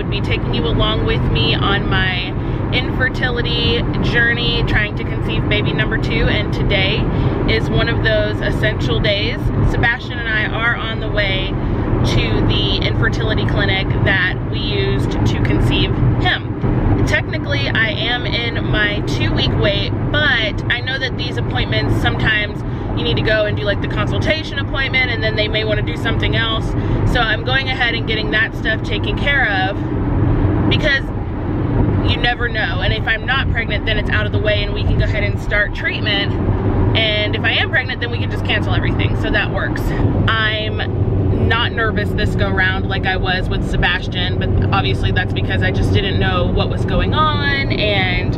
would be taking you along with me on my infertility journey, trying to conceive baby number 2, and today is one of those essential days. Sebastian and I are on the way to the infertility clinic that we used to conceive him. Technically, I am in my 2-week wait, but I know that these appointments, sometimes you need to go and do like the consultation appointment, and then they may want to do something else. So I'm going ahead and getting that stuff taken care of, because you never know. And if I'm not pregnant, then it's out of the way and we can go ahead and start treatment. And if I am pregnant, then we can just cancel everything. So that works. I'm not nervous this go round like I was with Sebastian, but obviously that's because I just didn't know what was going on, and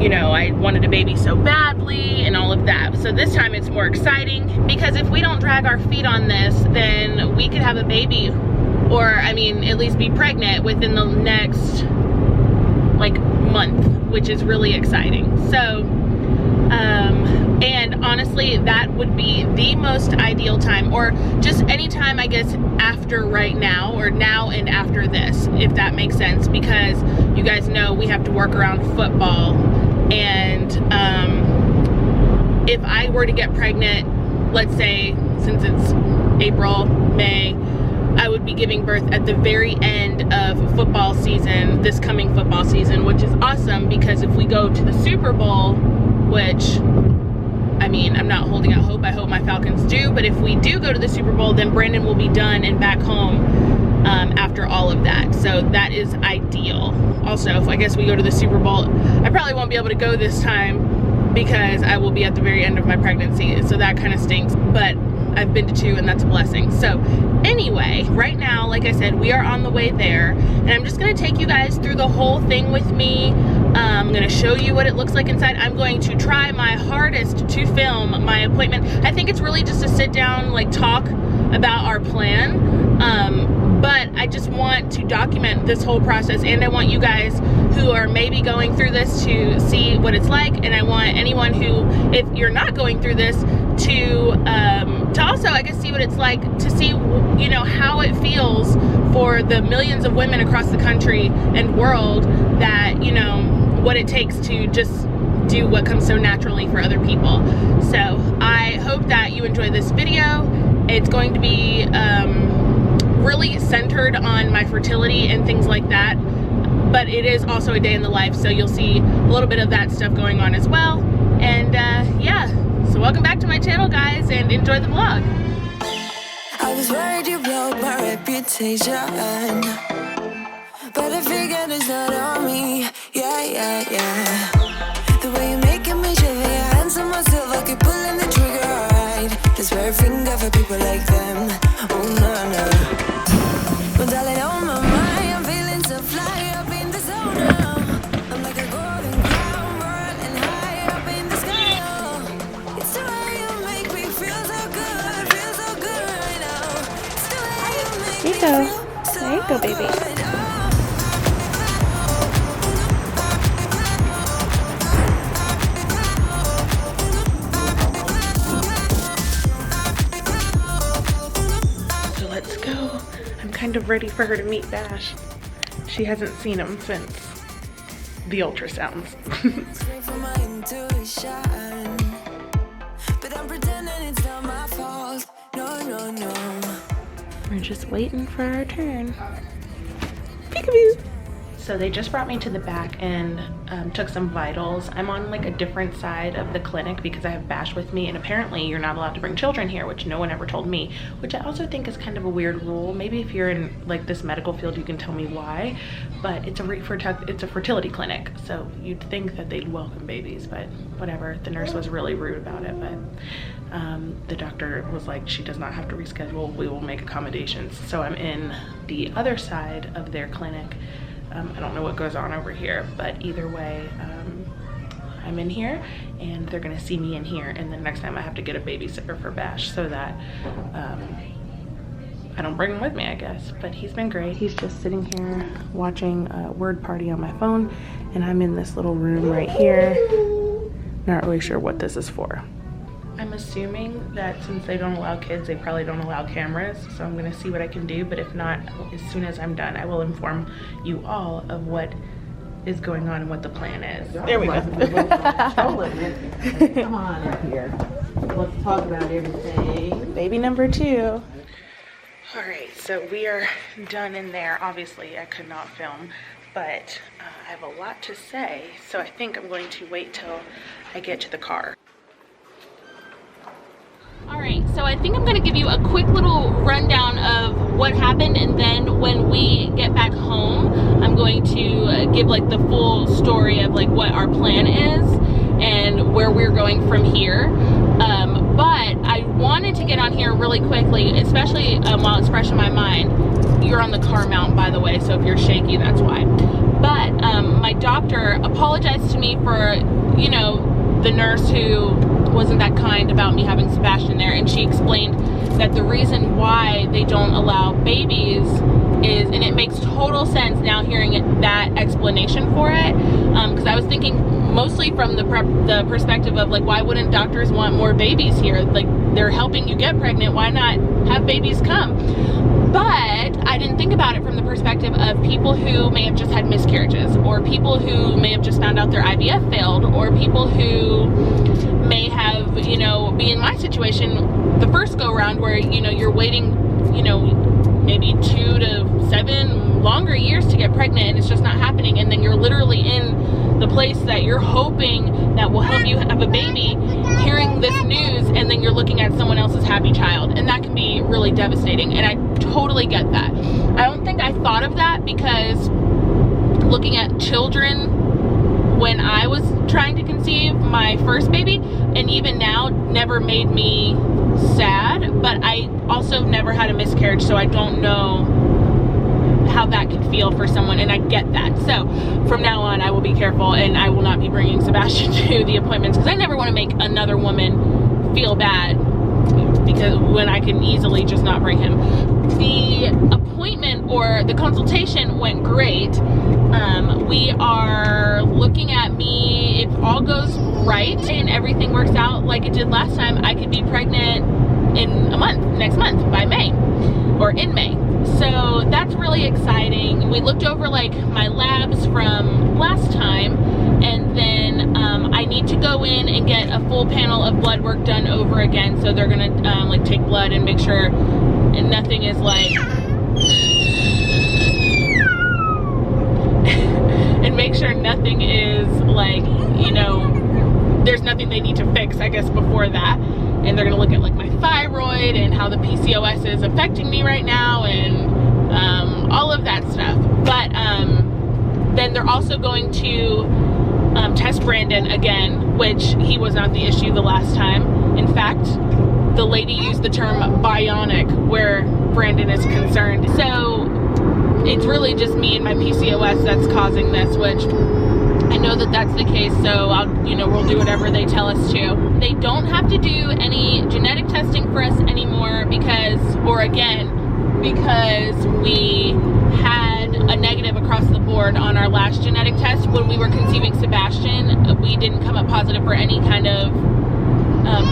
you know, I wanted a baby so badly and all of that. So this time it's more exciting, because if we don't drag our feet on this, then we could have a baby, or I mean at least be pregnant within the next like month, which is really exciting. So and honestly, that would be the most ideal time, or just any time, I guess, after right now, or now and after this, if that makes sense, because you guys know we have to work around football. And if I were to get pregnant, let's say, since it's April, May, I would be giving birth at the very end of football season, this coming football season, which is awesome, because if we go to the Super Bowl, which, I mean, I'm not holding out hope, I hope my Falcons do, but if we do go to the Super Bowl, then Brandon will be done and back home after all of that. So that is ideal. Also, if I guess we go to the Super Bowl, I probably won't be able to go this time because I will be at the very end of my pregnancy, so that kind of stinks, but I've been to 2 and that's a blessing. So anyway, right now, like I said, we are on the way there, and I'm just gonna take you guys through the whole thing with me. I'm gonna show you what it looks like inside. I'm going to try my hardest to film my appointment. I think it's really just to sit down, like talk about our plan, but I just want to document this whole process, and I want you guys who are maybe going through this to see what it's like, and I want anyone who, if you're not going through this, to also, I guess, see what it's like, to see, you know, how it feels for the millions of women across the country and world that, you know, what it takes to just do what comes so naturally for other people. So I hope that you enjoy this video. It's going to be really centered on my fertility and things like that, but it is also a day in the life, so you'll see a little bit of that stuff going on as well. And yeah, so welcome back to my channel, guys, and enjoy the vlog. I was worried you blow my reputation, but I figured it's not on me. Yeah. The way you're making me shiver, your hands on myself, I keep pulling the trigger, alright. Just wear a finger for people like them. Oh no. Well, darling, on my mind, I'm feeling so fly up in the zone now. I'm like a golden crown, whirling high up in the sky. Oh, it's the way you make me feel so good right now. It's the way you make me feel so good. There you go, baby. Kind of ready for her to meet Bash. She hasn't seen him since the ultrasounds. We're just waiting for our turn. Peekaboo! So they just brought me to the back and took some vitals. I'm on like a different side of the clinic because I have Bash with me, and apparently you're not allowed to bring children here, which no one ever told me, which I also think is kind of a weird rule. Maybe if you're in like this medical field you can tell me why, but it's a fertility clinic, so you'd think that they'd welcome babies, but whatever. The nurse was really rude about it, but the doctor was like, she does not have to reschedule, we will make accommodations. So I'm in the other side of their clinic. I don't know what goes on over here, but either way, I'm in here and they're gonna see me in here, and then next time I have to get a babysitter for Bash so that I don't bring him with me, I guess. But he's been great. He's just sitting here watching a word party on my phone, and I'm in this little room right here. Not really sure what this is for. I'm assuming that since they don't allow kids, they probably don't allow cameras. So I'm gonna see what I can do, but if not, as soon as I'm done, I will inform you all of what is going on and what the plan is. There we go. Come on up here. Let's talk about everything. Baby number 2. All right, so we are done in there. Obviously, I could not film, but I have a lot to say, so I think I'm going to wait till I get to the car. All right, so I think I'm gonna give you a quick little rundown of what happened, and then when we get back home, I'm going to give like the full story of like what our plan is and where we're going from here. But I wanted to get on here really quickly, especially while it's fresh in my mind. You're on the car mount, by the way, so if you're shaky, that's why. But my doctor apologized to me for, you know, the nurse who wasn't that kind about me having Sebastian there, and she explained that the reason why they don't allow babies is, and it makes total sense now hearing that explanation for it, because I was thinking mostly from the perspective of like, why wouldn't doctors want more babies here? Like, they're helping you get pregnant, why not have babies come? But I didn't think about it from the perspective of people who may have just had miscarriages, or people who may have just found out their IVF failed, or people who may have, you know, be in my situation the first go around where, you know, you're waiting, you know, maybe 2 to 7 longer years to get pregnant, and it's just not happening, and then you're literally in the place that you're hoping that will help you have a baby, hearing this news, and then you're looking at someone else's happy child, and that can be really devastating, and I totally get that. I don't think I thought of that because looking at children when I was trying to conceive my first baby, and even now, never made me sad, but I also never had a miscarriage, so I don't know how that could feel for someone, and I get that. So from now on, I will be careful, and I will not be bringing Sebastian to the appointments, because I never want to make another woman feel bad, because when I can easily just not bring him. The appointment or the consultation went great. We are looking at me, if all goes right and everything works out like it did last time, I could be pregnant in a month, next month, by May, or in May. So that's really exciting. We looked over like my labs from last time, and then I need to go in and get a full panel of blood work done over again. So they're gonna like take blood and make sure and nothing is like and make sure nothing is like, you know, there's nothing they need to fix, I guess, before that. And they're gonna look at like my thyroid and how the PCOS is affecting me right now, and all of that stuff. But then they're also going to test Brandon again, which he was not the issue the last time. In fact, the lady used the term bionic where Brandon is concerned. So it's really just me and my PCOS that's causing this, which I know that that's the case, so we'll do whatever they tell us to. They don't have to do any genetic testing for us anymore because we had a negative across the board on our last genetic test. When we were conceiving Sebastian, we didn't come up positive for any kind of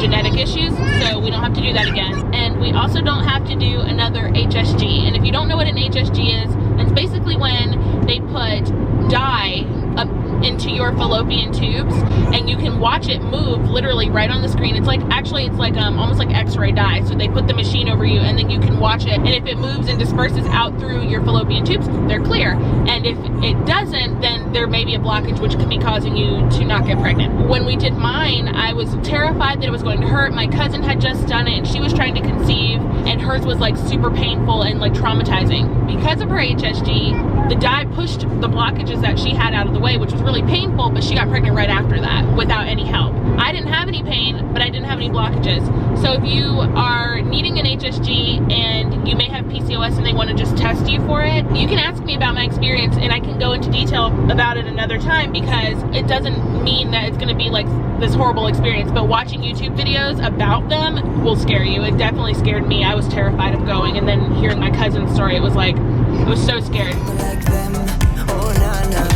genetic issues, so we don't have to do that again. And we also don't have to do another HSG. And if you don't know what an HSG is, it's basically when they put dye up into your fallopian tubes, and you can watch it move literally right on the screen. It's like, actually it's like almost like x-ray dye. So they put the machine over you, and then you can watch it, and if it moves and disperses out through your fallopian tubes, they're clear. And if it doesn't, then there may be a blockage which could be causing you to not get pregnant. When we did mine, I was terrified that it was going to hurt. My cousin had just done it, and she was trying to conceive, and hers was like super painful and like traumatizing. Because of her HSG, the dye pushed the blockages that she had out of the way, which was really painful, but she got pregnant right after that without any help. I didn't have any pain, but I didn't have any blockages. So if you are needing an HSG and you may have PCOS and they want to just test you for it, you can ask me about my experience, and I can go into detail about it another time, because it doesn't mean that it's going to be like this horrible experience, but watching YouTube videos about them will scare you. It definitely scared me. I was terrified of going, and then hearing my cousin's story, it was like, I was so scared. Like them, oh nah nah.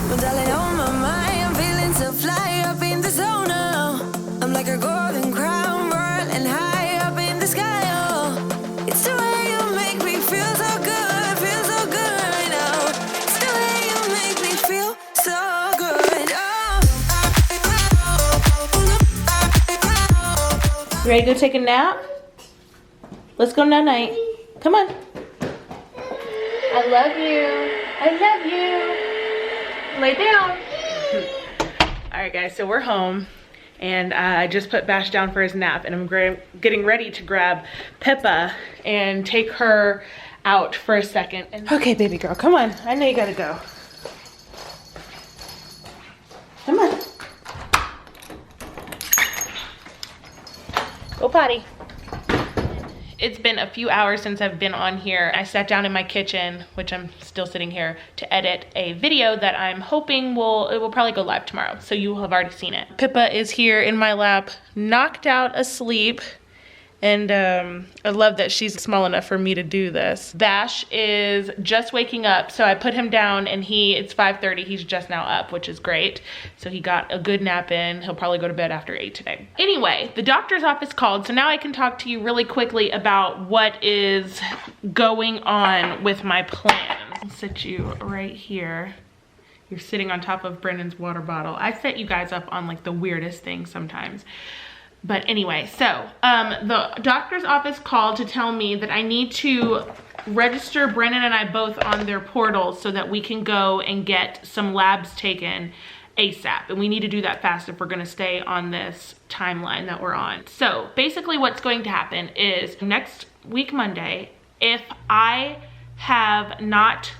But darling, on my mind, I'm feeling so fly up in the zone now. I'm like a girl You ready to go take a nap? Let's go night-night. Come on. I love you. I love you. Lay down. All right, guys, so we're home. And I just put Bash down for his nap, and I'm getting ready to grab Pippa and take her out for a second. Okay, baby girl, come on. I know you gotta go. Come on. Go potty. It's been a few hours since I've been on here. I sat down in my kitchen, which I'm still sitting here, to edit a video that I'm hoping it will probably go live tomorrow. So you will have already seen it. Pippa is here in my lap, knocked out asleep. And I love that she's small enough for me to do this. Bash is just waking up, so I put him down and it's 5:30, he's just now up, which is great. So he got a good nap in. He'll probably go to bed after 8 today. Anyway, the doctor's office called, so now I can talk to you really quickly about what is going on with my plan. I'll sit you right here. You're sitting on top of Brendan's water bottle. I set you guys up on like the weirdest things sometimes. But anyway, so the doctor's office called to tell me that I need to register Brennan and I both on their portals so that we can go and get some labs taken ASAP. And we need to do that fast if we're gonna stay on this timeline that we're on. So basically what's going to happen is next week, Monday, if I have not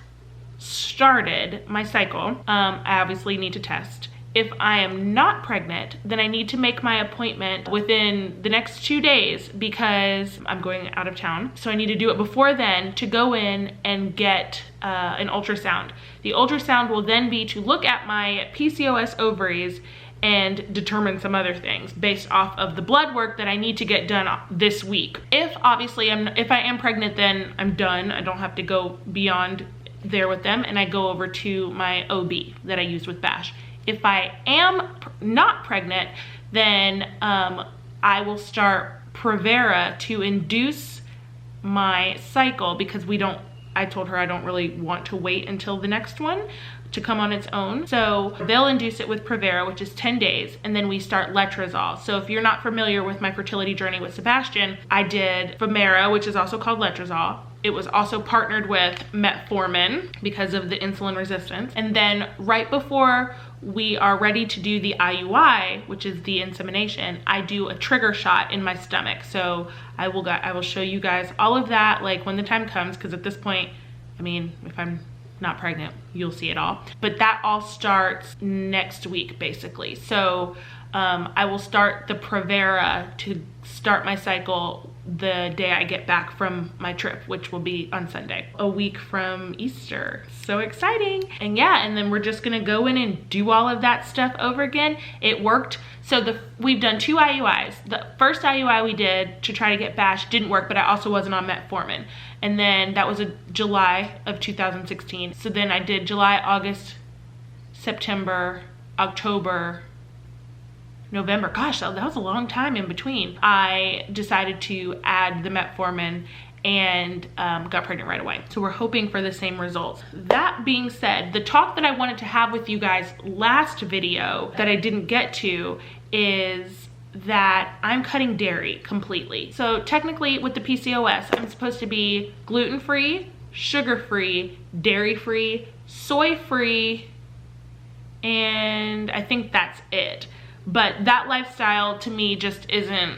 started my cycle, I obviously need to test. If I am not pregnant, then I need to make my appointment within the next 2 days because I'm going out of town. So I need to do it before then to go in and get an ultrasound. The ultrasound will then be to look at my PCOS ovaries and determine some other things based off of the blood work that I need to get done this week. If obviously if I am pregnant, then I'm done. I don't have to go beyond there with them, and I go over to my OB that I used with Bash. If I am not pregnant, then I will start Provera to induce my cycle because I told her I don't really want to wait until the next one to come on its own. So they'll induce it with Provera, which is 10 days, and then we start letrozole. So if you're not familiar with my fertility journey with Sebastian, I did Femera, which is also called letrozole. It was also partnered with metformin because of the insulin resistance. And then right before we are ready to do the IUI, which is the insemination, I do a trigger shot in my stomach. So I will show you guys all of that like when the time comes, because at this point, I mean, if I'm not pregnant, you'll see it all. But that all starts next week, basically. So I will start the Provera to start my cycle the day I get back from my trip, which will be on Sunday, a week from Easter. So exciting. And yeah, and then we're just gonna go in and do all of that stuff over again. It worked. So we've done 2 IUIs. The first IUI we did to try to get Bash didn't work, but I also wasn't on metformin. And then that was July of 2016. So then I did July, August, September, October, November. Gosh, that was a long time in between. I decided to add the metformin and got pregnant right away. So we're hoping for the same results. That being said, the talk that I wanted to have with you guys last video that I didn't get to is that I'm cutting dairy completely. So technically with the PCOS, I'm supposed to be gluten-free, sugar-free, dairy-free, soy-free, and I think that's it. But that lifestyle to me just isn't,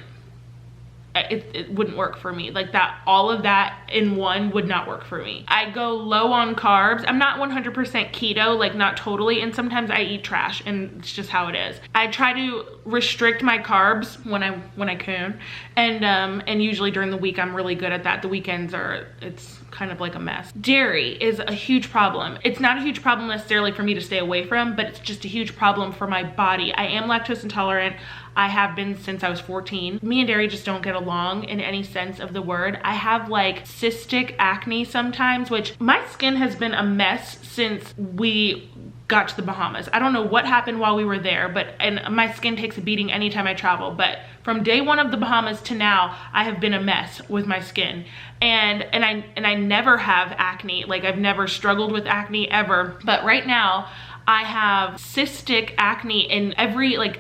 it wouldn't work for me. Like that, all of that in one would not work for me. I go low on carbs. I'm not 100% keto, like not totally, and sometimes I eat trash and it's just how it is. I try to restrict my carbs when I can, and usually during the week I'm really good at that. The weekends it's kind of like a mess. Dairy is a huge problem. It's not a huge problem necessarily for me to stay away from, but it's just a huge problem for my body. I am lactose intolerant. I have been since I was 14. Me and dairy just don't get along in any sense of the word. I have like cystic acne sometimes, which my skin has been a mess since we got to the Bahamas. I don't know what happened while we were there, and my skin takes a beating anytime I travel. But from day one of the Bahamas to now, I have been a mess with my skin. And I never have acne. Like I've never struggled with acne ever. But right now I have cystic acne in every, like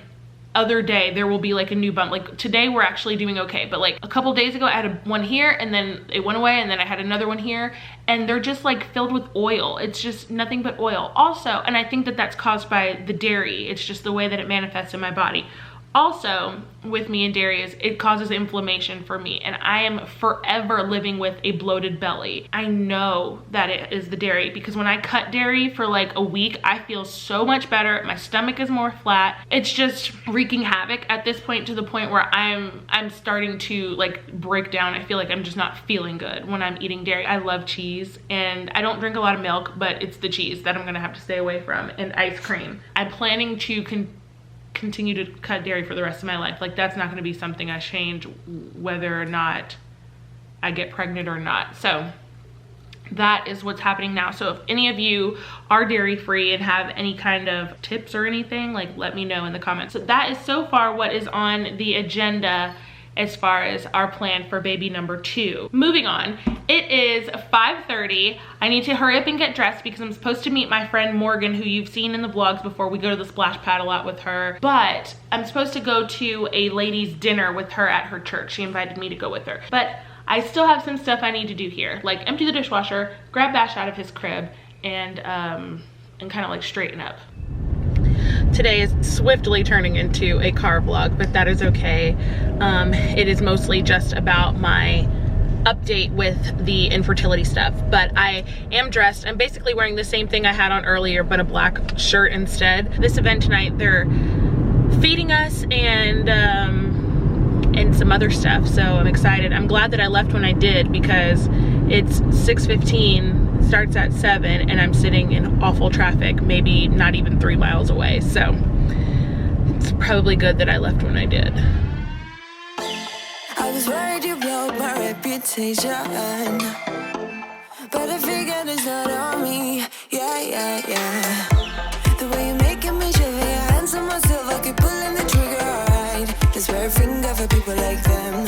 other day there will be like a new bump. Like today we're actually doing okay, but like a couple days ago I had one here and then it went away and then I had another one here, and they're just like filled with oil. It's just nothing but oil. Also, and I think that that's caused by the dairy. It's just the way that it manifests in my body. Also, with me and dairy is it causes inflammation for me, and I am forever living with a bloated belly. I know that it is the dairy because when I cut dairy for like a week, I feel so much better. My stomach is more flat. It's just wreaking havoc at this point, to the point where I'm starting to like break down. I feel like I'm just not feeling good when I'm eating dairy. I love cheese and I don't drink a lot of milk, but it's the cheese that I'm gonna have to stay away from, and ice cream. I'm planning to continue to cut dairy for the rest of my life. Like that's not going to be something I change whether or not I get pregnant or not. So that is what's happening now. So if any of you are dairy free and have any kind of tips or anything, like let me know in the comments. So that is so far what is on the agenda as far as our plan for baby number 2. Moving on, it is 5:30. I need to hurry up and get dressed because I'm supposed to meet my friend Morgan, who you've seen in the vlogs before. We go to the splash pad a lot with her, but I'm supposed to go to a ladies' dinner with her at her church. She invited me to go with her, but I still have some stuff I need to do here, like empty the dishwasher, grab Bash out of his crib, and kind of like straighten up. Today is swiftly turning into a car vlog, but that is okay. It is mostly just about my update with the infertility stuff, but I am dressed. I'm basically wearing the same thing I had on earlier, but a black shirt instead. This event tonight, they're feeding us and some other stuff, so I'm excited. I'm glad that I left when I did because it's 6:15. Starts at 7 and I'm sitting in awful traffic, maybe not even 3 miles away, so it's probably good that I left when I did. I was worried you blowed my reputation, but I figured it's not on me. Yeah. The way you're making me shiver, your hands on myself, I keep pulling the trigger, alright. Just wear a finger for people like them.